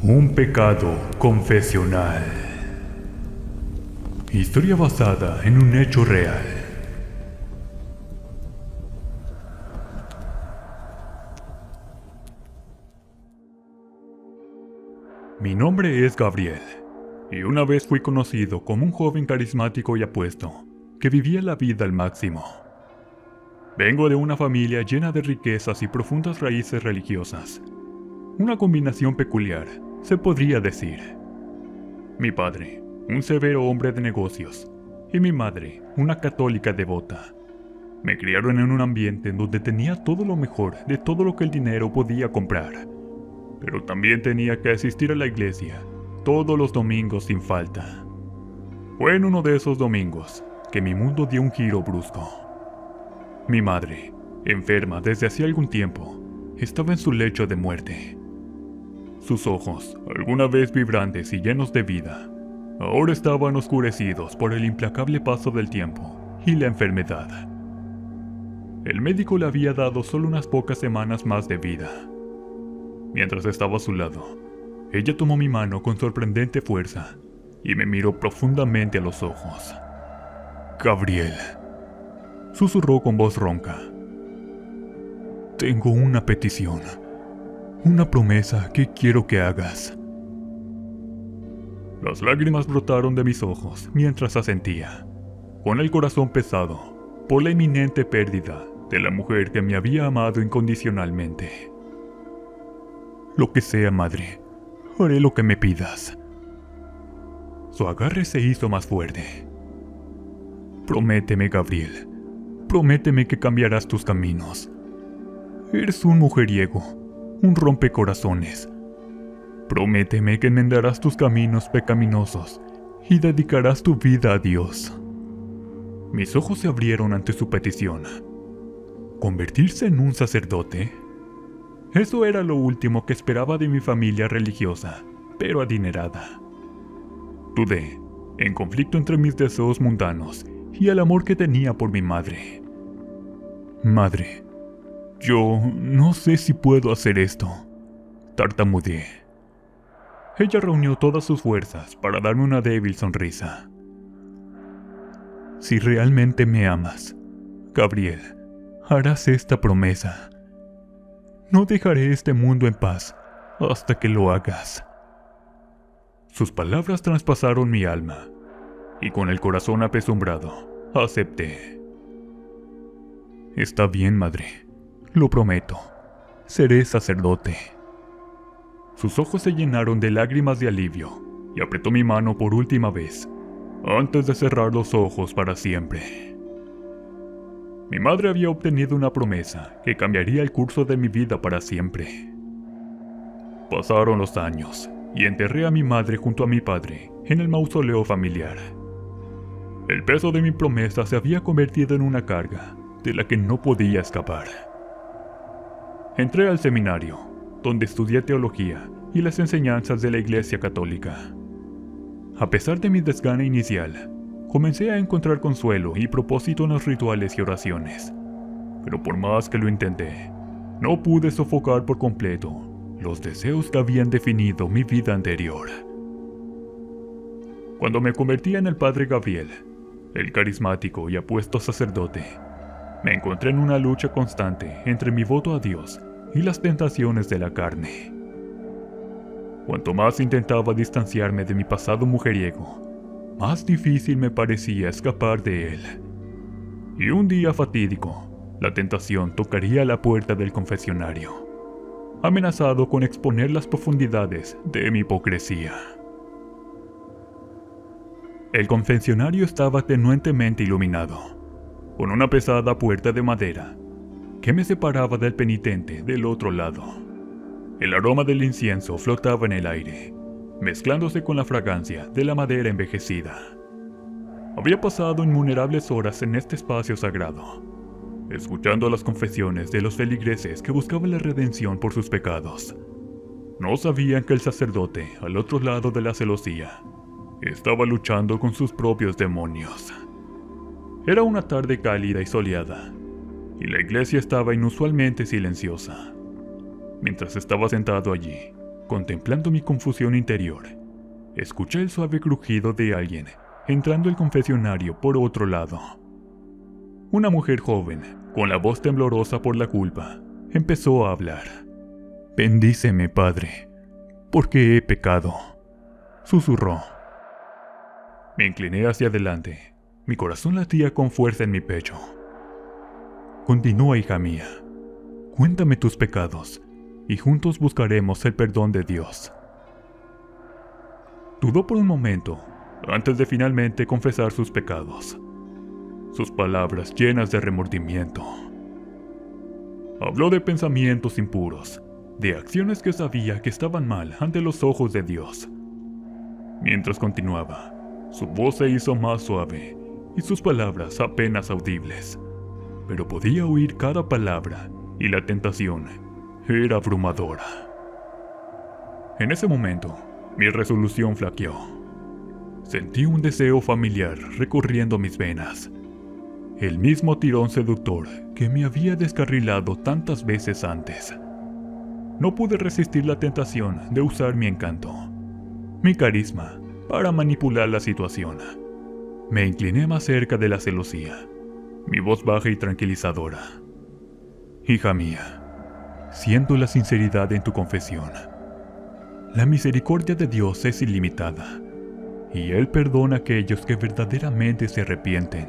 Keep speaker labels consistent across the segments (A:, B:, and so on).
A: Un pecado confesional. Historia basada en un hecho real. Mi nombre es Gabriel, y una vez fui conocido como un joven carismático y apuesto, que vivía la vida al máximo. Vengo de una familia llena de riquezas y profundas raíces religiosas. Una combinación peculiar, se podría decir. Mi padre, un severo hombre de negocios, y mi madre, una católica devota. Me criaron en un ambiente en donde tenía todo lo mejor de todo lo que el dinero podía comprar, pero también tenía que asistir a la iglesia todos los domingos sin falta. Fue en uno de esos domingos que mi mundo dio un giro brusco. Mi madre, enferma desde hacía algún tiempo, estaba en su lecho de muerte. Sus ojos, alguna vez vibrantes y llenos de vida, ahora estaban oscurecidos por el implacable paso del tiempo y la enfermedad. El médico le había dado solo unas pocas semanas más de vida. Mientras estaba a su lado, ella tomó mi mano con sorprendente fuerza y me miró profundamente a los ojos. «Gabriel», susurró con voz ronca. «Tengo una petición, una promesa que quiero que hagas». Las lágrimas brotaron de mis ojos mientras asentía, con el corazón pesado por la inminente pérdida de la mujer que me había amado incondicionalmente. «Lo que sea, madre, haré lo que me pidas». Su agarre se hizo más fuerte. «Prométeme, Gabriel, prométeme que cambiarás tus caminos. Eres un mujeriego, un rompecorazones. Prométeme que enmendarás tus caminos pecaminosos y dedicarás tu vida a Dios». Mis ojos se abrieron ante su petición. ¿Convertirse en un sacerdote? Eso era lo último que esperaba de mi familia religiosa, pero adinerada. Dudé, en conflicto entre mis deseos mundanos y el amor que tenía por mi madre. «Madre, yo no sé si puedo hacer esto», tartamudeé. Ella reunió todas sus fuerzas para darme una débil sonrisa. «Si realmente me amas, Gabriel, harás esta promesa. No dejaré este mundo en paz hasta que lo hagas». Sus palabras traspasaron mi alma, y con el corazón apesumbrado, acepté. «Está bien, madre, lo prometo, seré sacerdote». Sus ojos se llenaron de lágrimas de alivio, y apretó mi mano por última vez, antes de cerrar los ojos para siempre. Mi madre había obtenido una promesa que cambiaría el curso de mi vida para siempre. Pasaron los años, y enterré a mi madre junto a mi padre en el mausoleo familiar. El peso de mi promesa se había convertido en una carga de la que no podía escapar. Entré al seminario, donde estudié teología y las enseñanzas de la Iglesia Católica. A pesar de mi desgana inicial, comencé a encontrar consuelo y propósito en los rituales y oraciones. Pero por más que lo intenté, no pude sofocar por completo los deseos que habían definido mi vida anterior. Cuando me convertí en el Padre Gabriel, el carismático y apuesto sacerdote, me encontré en una lucha constante entre mi voto a Dios y las tentaciones de la carne. Cuanto más intentaba distanciarme de mi pasado mujeriego, más difícil me parecía escapar de él. Y un día fatídico, la tentación tocaría la puerta del confesionario, amenazado con exponer las profundidades de mi hipocresía. El confesionario estaba tenuentemente iluminado, con una pesada puerta de madera que me separaba del penitente del otro lado. El aroma del incienso flotaba en el aire, mezclándose con la fragancia de la madera envejecida. Había pasado innumerables horas en este espacio sagrado, escuchando las confesiones de los feligreses que buscaban la redención por sus pecados. No sabían que el sacerdote, al otro lado de la celosía, estaba luchando con sus propios demonios. Era una tarde cálida y soleada, y la iglesia estaba inusualmente silenciosa. Mientras estaba sentado allí, contemplando mi confusión interior, escuché el suave crujido de alguien entrando al confesionario por otro lado. Una mujer joven, con la voz temblorosa por la culpa, empezó a hablar. «Bendíceme, Padre, porque he pecado», susurró. Me incliné hacia adelante. Mi corazón latía con fuerza en mi pecho. «Continúa, hija mía. Cuéntame tus pecados, y juntos buscaremos el perdón de Dios». Dudó por un momento, antes de finalmente confesar sus pecados. Sus palabras llenas de remordimiento. Habló de pensamientos impuros, de acciones que sabía que estaban mal ante los ojos de Dios. Mientras continuaba, su voz se hizo más suave y sus palabras apenas audibles, pero podía oír cada palabra y la tentación era abrumadora. En ese momento, mi resolución flaqueó. Sentí un deseo familiar recorriendo mis venas, el mismo tirón seductor que me había descarrilado tantas veces antes. No pude resistir la tentación de usar mi encanto, mi carisma, para manipular la situación. Me incliné más cerca de la celosía, mi voz baja y tranquilizadora. «Hija mía, siento la sinceridad en tu confesión. La misericordia de Dios es ilimitada, y Él perdona a aquellos que verdaderamente se arrepienten.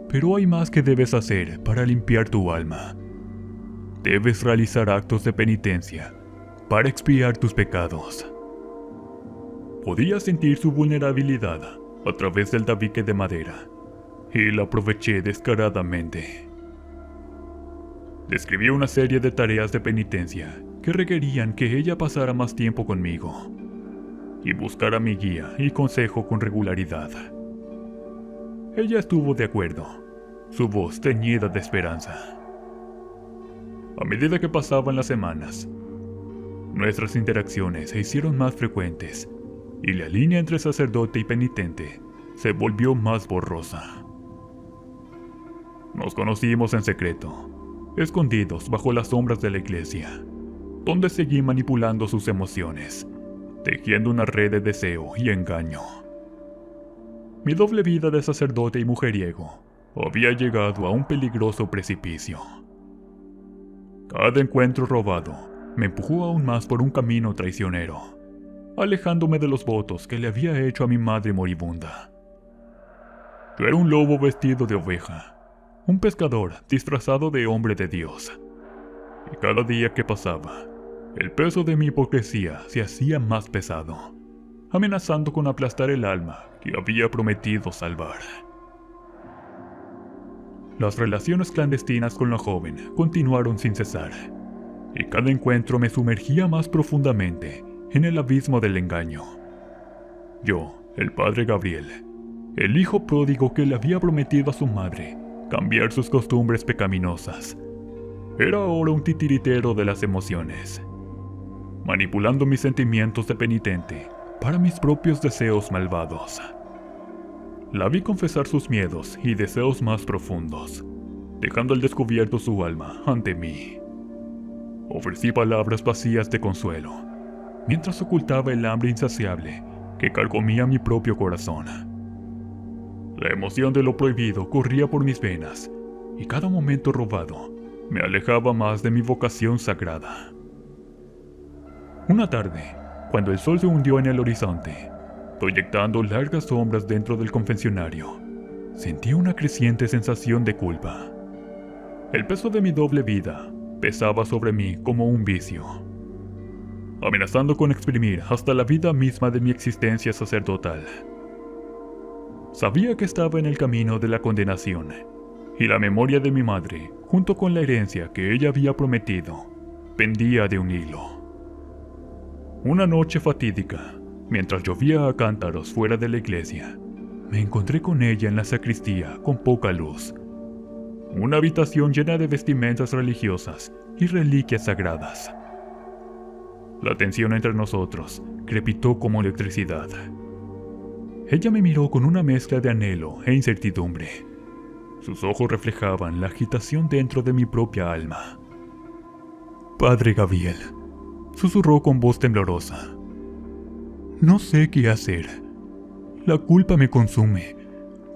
A: Pero hay más que debes hacer para limpiar tu alma. Debes realizar actos de penitencia para expiar tus pecados». Podía sentir su vulnerabilidad a través del tabique de madera, y la aproveché descaradamente. Describí una serie de tareas de penitencia que requerían que ella pasara más tiempo conmigo y buscara mi guía y consejo con regularidad. Ella estuvo de acuerdo, su voz teñida de esperanza. A medida que pasaban las semanas, nuestras interacciones se hicieron más frecuentes y la línea entre sacerdote y penitente se volvió más borrosa. Nos conocimos en secreto, escondidos bajo las sombras de la iglesia, donde seguí manipulando sus emociones, tejiendo una red de deseo y engaño. Mi doble vida de sacerdote y mujeriego había llegado a un peligroso precipicio. Cada encuentro robado me empujó aún más por un camino traicionero, alejándome de los votos que le había hecho a mi madre moribunda. Yo era un lobo vestido de oveja, un pescador disfrazado de hombre de Dios, y cada día que pasaba, el peso de mi hipocresía se hacía más pesado, amenazando con aplastar el alma que había prometido salvar. Las relaciones clandestinas con la joven continuaron sin cesar, y cada encuentro me sumergía más profundamente en el abismo del engaño. Yo, el padre Gabriel, el hijo pródigo que le había prometido a su madre cambiar sus costumbres pecaminosas, era ahora un titiritero de las emociones, manipulando mis sentimientos de penitente para mis propios deseos malvados. La vi confesar sus miedos y deseos más profundos, dejando al descubierto su alma ante mí. Ofrecí palabras vacías de consuelo, mientras ocultaba el hambre insaciable que carcomía mi propio corazón. La emoción de lo prohibido corría por mis venas, y cada momento robado me alejaba más de mi vocación sagrada. Una tarde, cuando el sol se hundió en el horizonte, proyectando largas sombras dentro del confesionario, sentí una creciente sensación de culpa. El peso de mi doble vida pesaba sobre mí como un vicio, amenazando con exprimir hasta la vida misma de mi existencia sacerdotal. Sabía que estaba en el camino de la condenación, y la memoria de mi madre, junto con la herencia que ella había prometido, pendía de un hilo. Una noche fatídica, mientras llovía a cántaros fuera de la iglesia, me encontré con ella en la sacristía con poca luz. Una habitación llena de vestimentas religiosas y reliquias sagradas. La tensión entre nosotros crepitó como electricidad. Ella me miró con una mezcla de anhelo e incertidumbre. Sus ojos reflejaban la agitación dentro de mi propia alma. «Padre Gabriel, susurró con voz temblorosa. No sé qué hacer. La culpa me consume,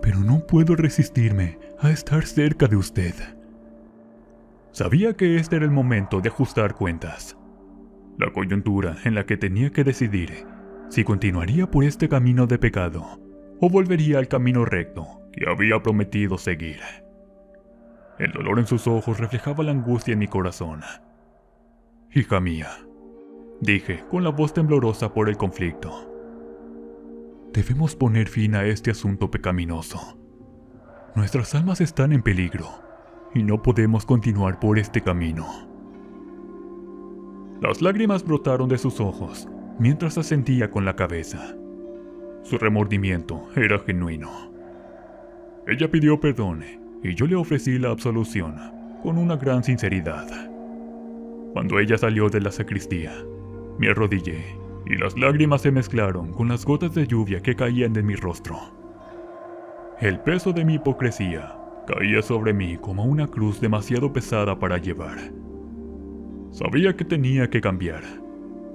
A: pero no puedo resistirme a estar cerca de usted. Sabía que este era el momento de ajustar cuentas. La coyuntura en la que tenía que decidir si continuaría por este camino de pecado o volvería al camino recto que había prometido seguir. El dolor en sus ojos reflejaba la angustia en mi corazón. Hija mía, dije con la voz temblorosa por el conflicto. Debemos poner fin a este asunto pecaminoso. Nuestras almas están en peligro y no podemos continuar por este camino. Las lágrimas brotaron de sus ojos mientras asentía con la cabeza. Su remordimiento era genuino. Ella pidió perdón y yo le ofrecí la absolución con una gran sinceridad. Cuando ella salió de la sacristía, me arrodillé y las lágrimas se mezclaron con las gotas de lluvia que caían de mi rostro. El peso de mi hipocresía caía sobre mí como una cruz demasiado pesada para llevar. Sabía que tenía que cambiar,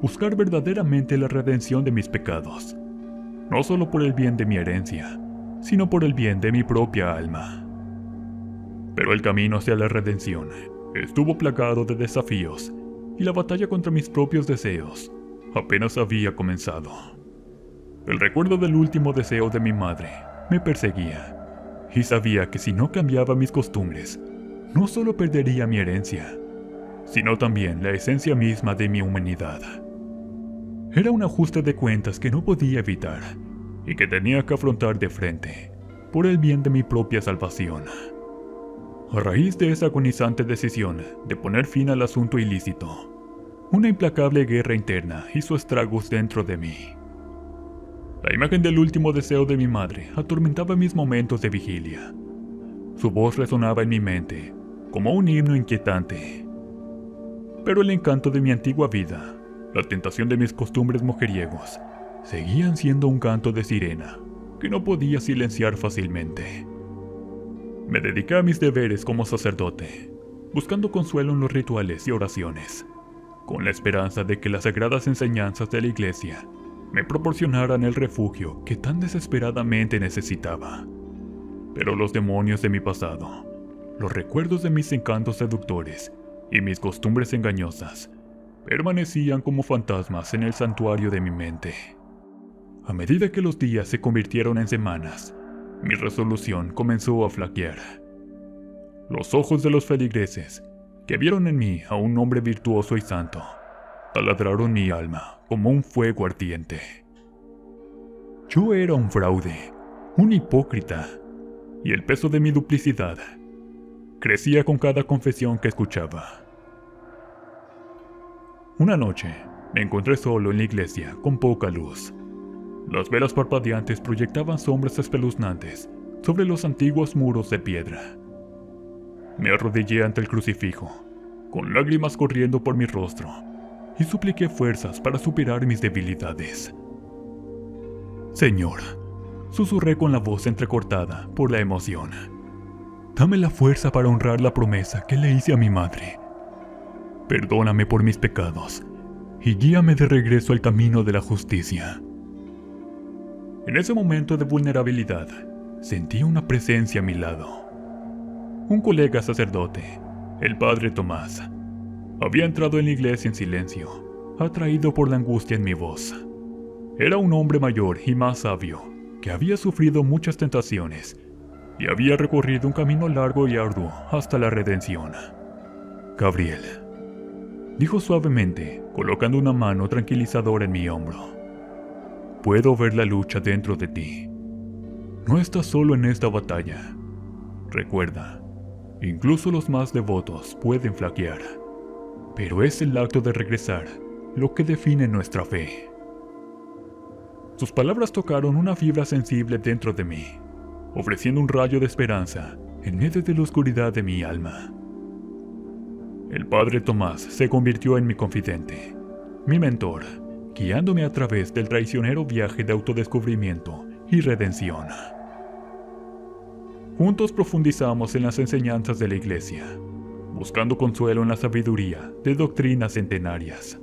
A: buscar verdaderamente la redención de mis pecados, no solo por el bien de mi herencia, sino por el bien de mi propia alma. Pero el camino hacia la redención estuvo plagado de desafíos y la batalla contra mis propios deseos apenas había comenzado. El recuerdo del último deseo de mi madre me perseguía y sabía que si no cambiaba mis costumbres, no solo perdería mi herencia, sino también la esencia misma de mi humanidad. Era un ajuste de cuentas que no podía evitar y que tenía que afrontar de frente, por el bien de mi propia salvación. A raíz de esa agonizante decisión de poner fin al asunto ilícito, una implacable guerra interna hizo estragos dentro de mí. La imagen del último deseo de mi madre atormentaba mis momentos de vigilia. Su voz resonaba en mi mente como un himno inquietante. Pero el encanto de mi antigua vida, la tentación de mis costumbres mujeriegos, seguían siendo un canto de sirena que no podía silenciar fácilmente. Me dediqué a mis deberes como sacerdote, buscando consuelo en los rituales y oraciones, con la esperanza de que las sagradas enseñanzas de la iglesia me proporcionaran el refugio que tan desesperadamente necesitaba. Pero los demonios de mi pasado, los recuerdos de mis encantos seductores y mis costumbres engañosas, permanecían como fantasmas en el santuario de mi mente. A medida que los días se convirtieron en semanas, mi resolución comenzó a flaquear. Los ojos de los feligreses, que vieron en mí a un hombre virtuoso y santo, taladraron mi alma como un fuego ardiente. Yo era un fraude, un hipócrita, y el peso de mi duplicidad crecía con cada confesión que escuchaba. Una noche, me encontré solo en la iglesia con poca luz. Las velas parpadeantes proyectaban sombras espeluznantes sobre los antiguos muros de piedra. Me arrodillé ante el crucifijo, con lágrimas corriendo por mi rostro, y supliqué fuerzas para superar mis debilidades. Señor, susurré con la voz entrecortada por la emoción, dame la fuerza para honrar la promesa que le hice a mi madre. Perdóname por mis pecados y guíame de regreso al camino de la justicia. En ese momento de vulnerabilidad, sentí una presencia a mi lado. Un colega sacerdote, el padre Tomás, había entrado en la iglesia en silencio, atraído por la angustia en mi voz. Era un hombre mayor y más sabio, que había sufrido muchas tentaciones y había recorrido un camino largo y arduo hasta la redención. Gabriel, dijo suavemente, colocando una mano tranquilizadora en mi hombro. Puedo ver la lucha dentro de ti. No estás solo en esta batalla. Recuerda, incluso los más devotos pueden flaquear, pero es el acto de regresar lo que define nuestra fe. Sus palabras tocaron una fibra sensible dentro de mí, ofreciendo un rayo de esperanza en medio de la oscuridad de mi alma. El padre Tomás se convirtió en mi confidente, mi mentor, guiándome a través del traicionero viaje de autodescubrimiento y redención. Juntos profundizamos en las enseñanzas de la iglesia, buscando consuelo en la sabiduría de doctrinas centenarias.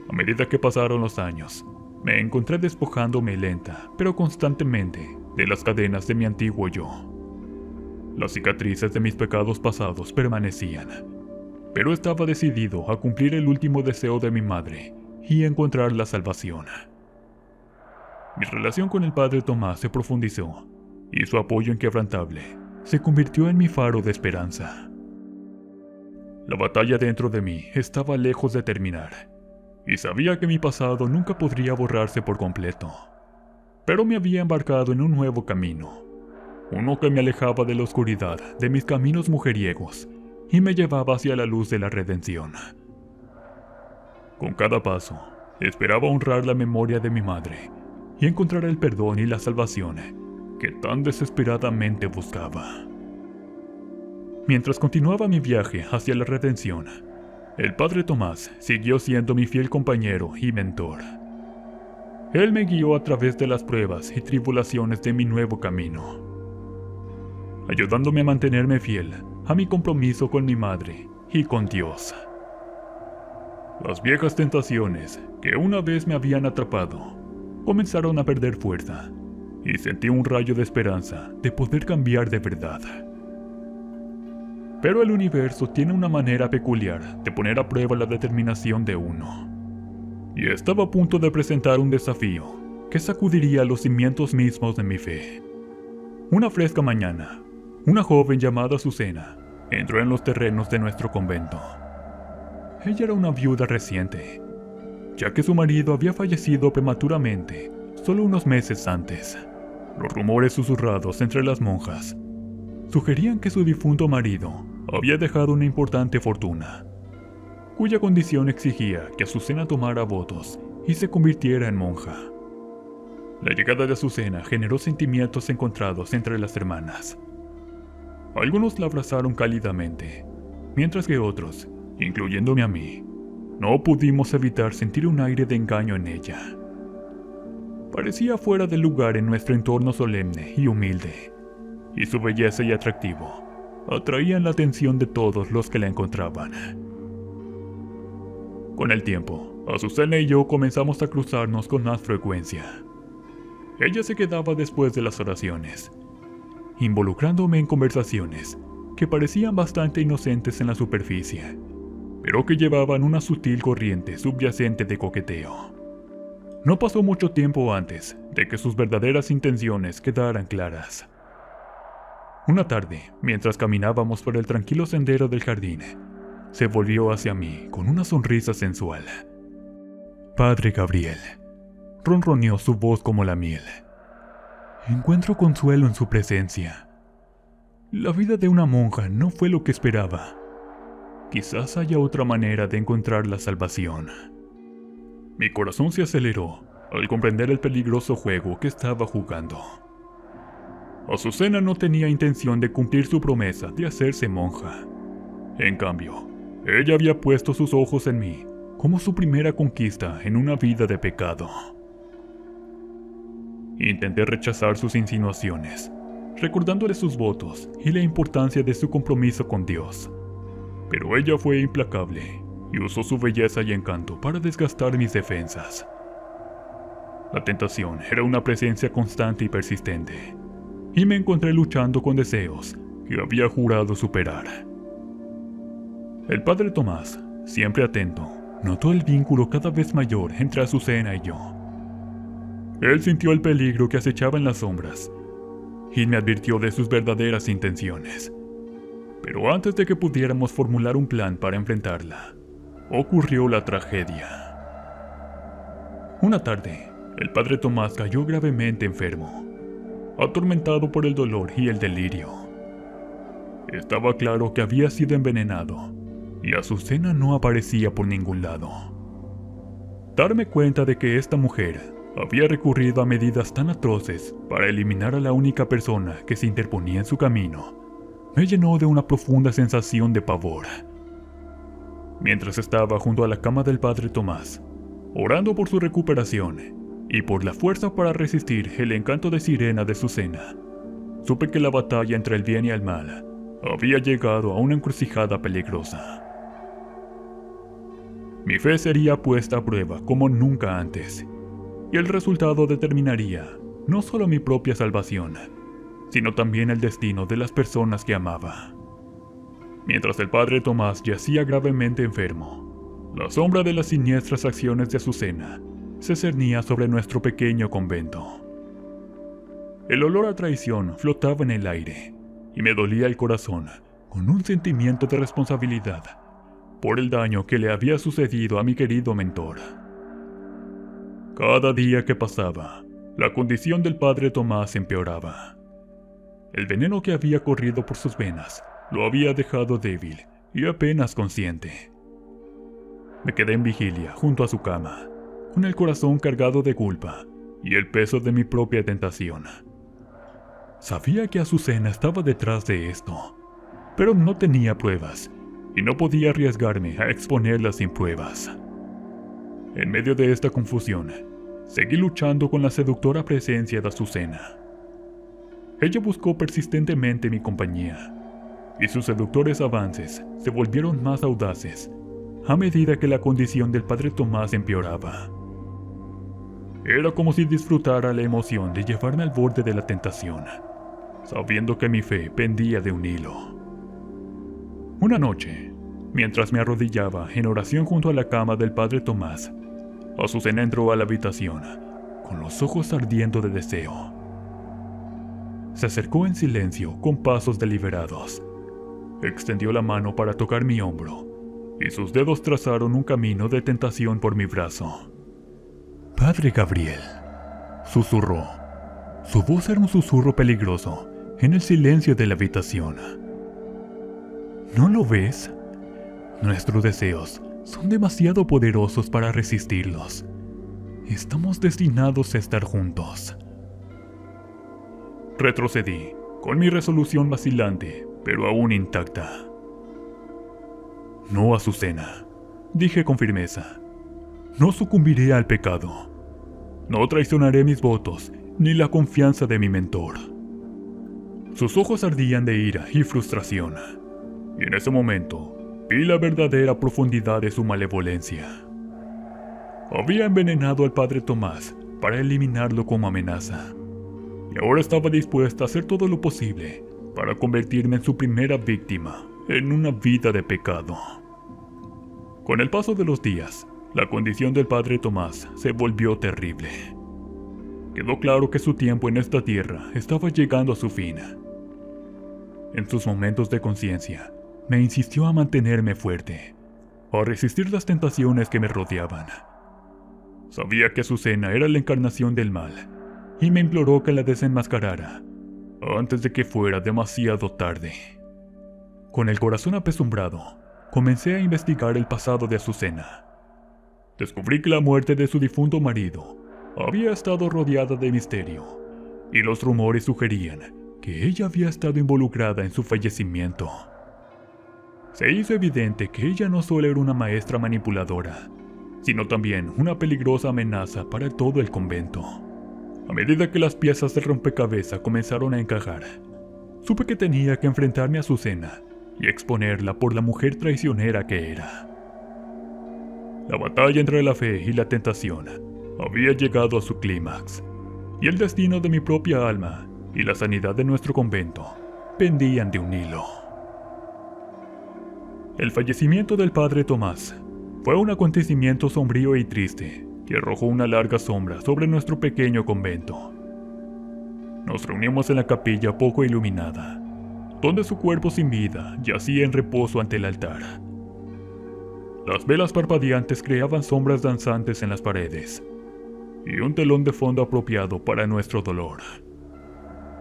A: A medida que pasaron los años, me encontré despojándome lenta, pero constantemente, de las cadenas de mi antiguo yo. Las cicatrices de mis pecados pasados permanecían, pero estaba decidido a cumplir el último deseo de mi madre y encontrar la salvación. Mi relación con el padre Tomás se profundizó, y su apoyo inquebrantable se convirtió en mi faro de esperanza. La batalla dentro de mí estaba lejos de terminar, y sabía que mi pasado nunca podría borrarse por completo. Pero me había embarcado en un nuevo camino, uno que me alejaba de la oscuridad de mis caminos mujeriegos y me llevaba hacia la luz de la redención. Con cada paso, esperaba honrar la memoria de mi madre y encontrar el perdón y la salvación que tan desesperadamente buscaba. Mientras continuaba mi viaje hacia la redención, el padre Tomás siguió siendo mi fiel compañero y mentor. Él me guió a través de las pruebas y tribulaciones de mi nuevo camino, ayudándome a mantenerme fiel a mi compromiso con mi madre y con Dios. Las viejas tentaciones que una vez me habían atrapado comenzaron a perder fuerza y sentí un rayo de esperanza de poder cambiar de verdad. Pero el universo tiene una manera peculiar de poner a prueba la determinación de uno. Y estaba a punto de presentar un desafío que sacudiría los cimientos mismos de mi fe. Una fresca mañana, una joven llamada Azucena entró en los terrenos de nuestro convento. Ella era una viuda reciente, ya que su marido había fallecido prematuramente solo unos meses antes. Los rumores susurrados entre las monjas sugerían que su difunto marido había dejado una importante fortuna, cuya condición exigía que Azucena tomara votos y se convirtiera en monja. La llegada de Azucena generó sentimientos encontrados entre las hermanas. Algunos la abrazaron cálidamente, mientras que otros, incluyéndome a mí, no pudimos evitar sentir un aire de engaño en ella. Parecía fuera de lugar en nuestro entorno solemne y humilde, y su belleza y atractivo atraían la atención de todos los que la encontraban. Con el tiempo, Azucena y yo comenzamos a cruzarnos con más frecuencia. Ella se quedaba después de las oraciones, involucrándome en conversaciones que parecían bastante inocentes en la superficie, pero que llevaban una sutil corriente subyacente de coqueteo. No pasó mucho tiempo antes de que sus verdaderas intenciones quedaran claras. Una tarde, mientras caminábamos por el tranquilo sendero del jardín, se volvió hacia mí con una sonrisa sensual. «Padre Gabriel», ronroneó su voz como la miel. «Encuentro consuelo en su presencia. La vida de una monja no fue lo que esperaba. Quizás haya otra manera de encontrar la salvación». Mi corazón se aceleró al comprender el peligroso juego que estaba jugando. Azucena no tenía intención de cumplir su promesa de hacerse monja. En cambio, ella había puesto sus ojos en mí como su primera conquista en una vida de pecado. Intenté rechazar sus insinuaciones, recordándole sus votos y la importancia de su compromiso con Dios. Pero ella fue implacable y usó su belleza y encanto para desgastar mis defensas. La tentación era una presencia constante y persistente, y me encontré luchando con deseos que había jurado superar. El padre Tomás, siempre atento, notó el vínculo cada vez mayor entre Azucena y yo. Él sintió el peligro que acechaba en las sombras y me advirtió de sus verdaderas intenciones. Pero antes de que pudiéramos formular un plan para enfrentarla, ocurrió la tragedia. Una tarde, el padre Tomás cayó gravemente enfermo, atormentado por el dolor y el delirio. Estaba claro que había sido envenenado, y Azucena no aparecía por ningún lado. Darme cuenta de que esta mujer había recurrido a medidas tan atroces para eliminar a la única persona que se interponía en su camino, me llenó de una profunda sensación de pavor. Mientras estaba junto a la cama del padre Tomás, orando por su recuperación y por la fuerza para resistir el encanto de sirena de Azucena, supe que la batalla entre el bien y el mal había llegado a una encrucijada peligrosa. Mi fe sería puesta a prueba como nunca antes, y el resultado determinaría no solo mi propia salvación, sino también el destino de las personas que amaba. Mientras el padre Tomás yacía gravemente enfermo, la sombra de las siniestras acciones de Azucena se cernía sobre nuestro pequeño convento. El olor a traición flotaba en el aire, y me dolía el corazón con un sentimiento de responsabilidad por el daño que le había sucedido a mi querido mentor. Cada día que pasaba, la condición del padre Tomás empeoraba. El veneno que había corrido por sus venas lo había dejado débil y apenas consciente. Me quedé en vigilia junto a su cama, con el corazón cargado de culpa y el peso de mi propia tentación. Sabía que Azucena estaba detrás de esto, pero no tenía pruebas y no podía arriesgarme a exponerlas sin pruebas. En medio de esta confusión, seguí luchando con la seductora presencia de Azucena. Ella buscó persistentemente mi compañía, y sus seductores avances se volvieron más audaces a medida que la condición del padre Tomás empeoraba. Era como si disfrutara la emoción de llevarme al borde de la tentación, sabiendo que mi fe pendía de un hilo. Una noche, mientras me arrodillaba en oración junto a la cama del padre Tomás, Azucena entró a la habitación, con los ojos ardiendo de deseo. Se acercó en silencio, con pasos deliberados. Extendió la mano para tocar mi hombro, y sus dedos trazaron un camino de tentación por mi brazo. «Padre Gabriel», susurró. Su voz era un susurro peligroso en el silencio de la habitación. «¿No lo ves? Nuestros deseos son demasiado poderosos para resistirlos. Estamos destinados a estar juntos». Retrocedí, con mi resolución vacilante, pero aún intacta. «No, Azucena», dije con firmeza. «No sucumbiré al pecado. No traicionaré mis votos ni la confianza de mi mentor». Sus ojos ardían de ira y frustración, y en ese momento vi la verdadera profundidad de su malevolencia. Había envenenado al padre Tomás para eliminarlo como amenaza, y ahora estaba dispuesta a hacer todo lo posible para convertirme en su primera víctima en una vida de pecado. Con el paso de los días, la condición del padre Tomás se volvió terrible. Quedó claro que su tiempo en esta tierra estaba llegando a su fin. En sus momentos de conciencia, me insistió a mantenerme fuerte, a resistir las tentaciones que me rodeaban. Sabía que Azucena era la encarnación del mal, y me imploró que la desenmascarara antes de que fuera demasiado tarde. Con el corazón apesumbrado, comencé a investigar el pasado de Azucena. Descubrí que la muerte de su difunto marido había estado rodeada de misterio, y los rumores sugerían que ella había estado involucrada en su fallecimiento. Se hizo evidente que ella no solo era una maestra manipuladora, sino también una peligrosa amenaza para todo el convento. A medida que las piezas del rompecabezas comenzaron a encajar, supe que tenía que enfrentarme a Azucena y exponerla por la mujer traicionera que era. La batalla entre la fe y la tentación había llegado a su clímax, y el destino de mi propia alma y la sanidad de nuestro convento pendían de un hilo. El fallecimiento del padre Tomás fue un acontecimiento sombrío y triste que arrojó una larga sombra sobre nuestro pequeño convento. Nos reunimos en la capilla poco iluminada, donde su cuerpo sin vida yacía en reposo ante el altar. Las velas parpadeantes creaban sombras danzantes en las paredes, y un telón de fondo apropiado para nuestro dolor.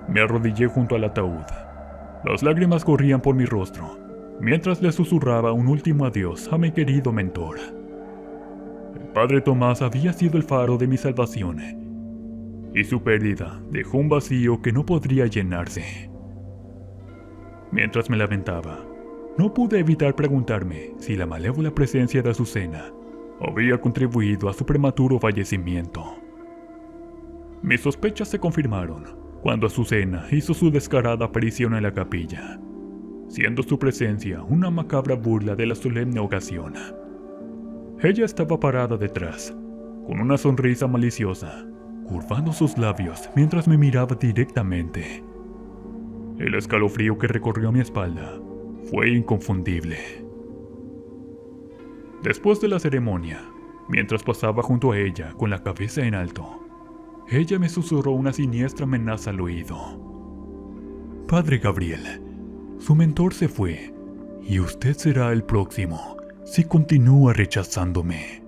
A: Me arrodillé junto al ataúd. Las lágrimas corrían por mi rostro, mientras le susurraba un último adiós a mi querido mentor. El padre Tomás había sido el faro de mi salvación, y su pérdida dejó un vacío que no podría llenarse. Mientras me lamentaba, no pude evitar preguntarme si la malévola presencia de Azucena había contribuido a su prematuro fallecimiento. Mis sospechas se confirmaron cuando Azucena hizo su descarada aparición en la capilla, siendo su presencia una macabra burla de la solemne ocasión. Ella estaba parada detrás, con una sonrisa maliciosa, curvando sus labios mientras me miraba directamente. El escalofrío que recorrió mi espalda fue inconfundible. Después de la ceremonia, mientras pasaba junto a ella con la cabeza en alto, ella me susurró una siniestra amenaza al oído. Padre Gabriel, su mentor se fue, y usted será el próximo si continúa rechazándome.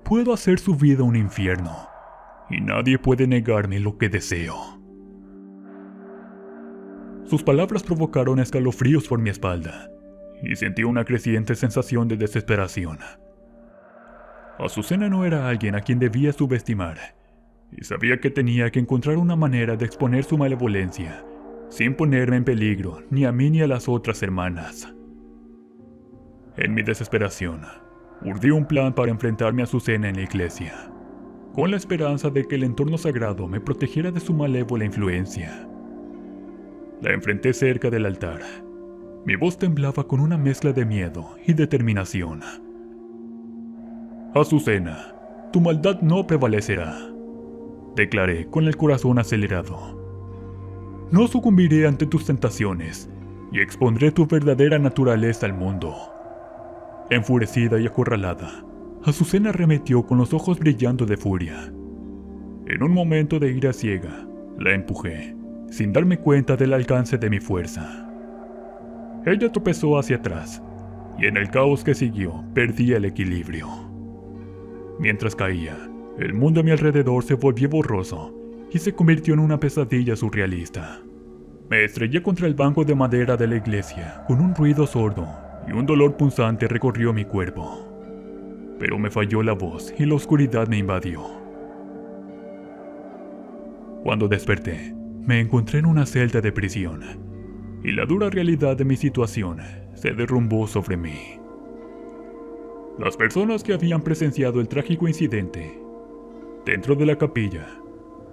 A: Puedo hacer su vida un infierno, y nadie puede negarme lo que deseo. Sus palabras provocaron escalofríos por mi espalda, y sentí una creciente sensación de desesperación. Azucena no era alguien a quien debía subestimar, y sabía que tenía que encontrar una manera de exponer su malevolencia, sin ponerme en peligro ni a mí ni a las otras hermanas. En mi desesperación, urdí un plan para enfrentarme a Azucena en la iglesia, con la esperanza de que el entorno sagrado me protegiera de su malévola influencia. La enfrenté cerca del altar. Mi voz temblaba con una mezcla de miedo y determinación. Azucena, tu maldad no prevalecerá, declaré con el corazón acelerado. No sucumbiré ante tus tentaciones y expondré tu verdadera naturaleza al mundo. Enfurecida y acorralada, Azucena arremetió con los ojos brillando de furia. En un momento de ira ciega, la empujé, sin darme cuenta del alcance de mi fuerza. Ella tropezó hacia atrás, y en el caos que siguió, perdí el equilibrio. Mientras caía, el mundo a mi alrededor se volvió borroso y se convirtió en una pesadilla surrealista. Me estrellé contra el banco de madera de la iglesia con un ruido sordo y un dolor punzante recorrió mi cuerpo. Pero me falló la voz y la oscuridad me invadió. Cuando desperté, me encontré en una celda de prisión, y la dura realidad de mi situación se derrumbó sobre mí. Las personas que habían presenciado el trágico incidente dentro de la capilla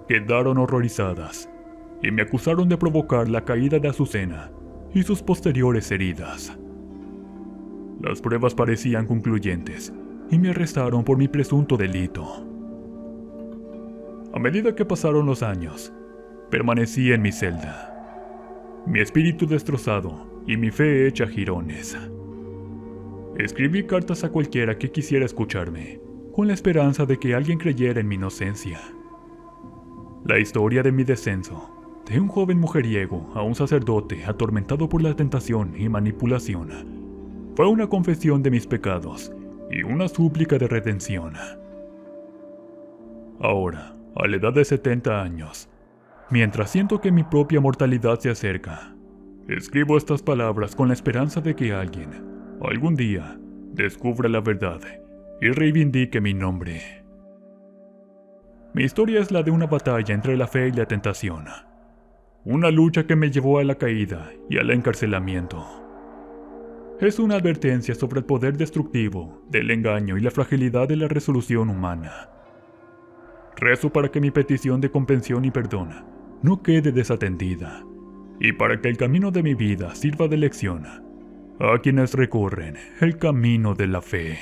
A: quedaron horrorizadas y me acusaron de provocar la caída de Azucena y sus posteriores heridas. Las pruebas parecían concluyentes y me arrestaron por mi presunto delito. A medida que pasaron los años, permanecí en mi celda, mi espíritu destrozado y mi fe hecha jirones. Escribí cartas a cualquiera que quisiera escucharme, con la esperanza de que alguien creyera en mi inocencia. La historia de mi descenso, de un joven mujeriego a un sacerdote atormentado por la tentación y manipulación, fue una confesión de mis pecados y una súplica de redención. Ahora, a la edad de 70 años, mientras siento que mi propia mortalidad se acerca, escribo estas palabras con la esperanza de que alguien, algún día, descubra la verdad y reivindique mi nombre. Mi historia es la de una batalla entre la fe y la tentación, una lucha que me llevó a la caída y al encarcelamiento. Es una advertencia sobre el poder destructivo del engaño y la fragilidad de la resolución humana. Rezo para que mi petición de comprensión y perdón no quede desatendida, y para que el camino de mi vida sirva de lección a quienes recorren el camino de la fe.